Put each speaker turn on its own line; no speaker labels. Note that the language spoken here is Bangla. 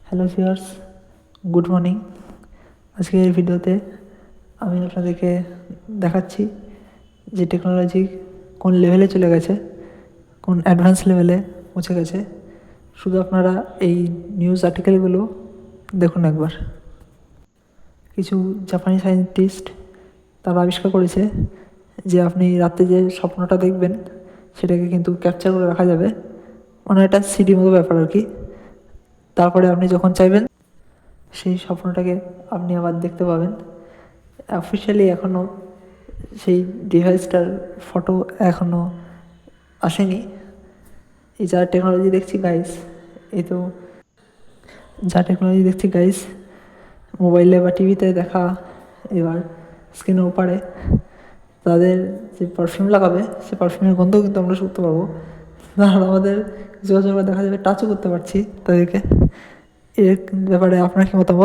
Hello viewers, good morning. আজকে এই ভিডিওতে আমি আপনাদেরকে দেখাচ্ছি যে টেকনোলজি কোন লেভেলে চলে গেছে, কোন অ্যাডভান্স লেভেলে পৌঁছে গেছে। শুধু আপনারা এই নিউজ আর্টিকেলগুলো দেখুন একবার। কিছু জাপানি সায়েন্টিস্ট তারা আবিষ্কার করেছে যে আপনি রাতে যে স্বপ্নটা দেখবেন সেটাকে কিন্তু ক্যাপচার করে রাখা যাবে, মানে একটা সিডি মতো ব্যাপার আর কি। তারপরে আপনি যখন চাইবেন সেই স্বপ্নটাকে আপনি আবার দেখতে পাবেন। অফিসিয়ালি এখনও সেই ডিভাইসটার ফটো এখনও আসেনি। এই যা টেকনোলজি দেখছি গাইস, মোবাইলে বা টিভিতে দেখা এবার স্ক্রিনের ওপারে তাদের যে পারফিউম লাগাবে সে পারফিউমের গন্ধও কিন্তু আমরা শুনতে পাবো। আর আমাদের যোগাযোগ দেখা যাবে, টাচও করতে পারছি তাদেরকে। এর ব্যাপারে আপনার কি মতামত?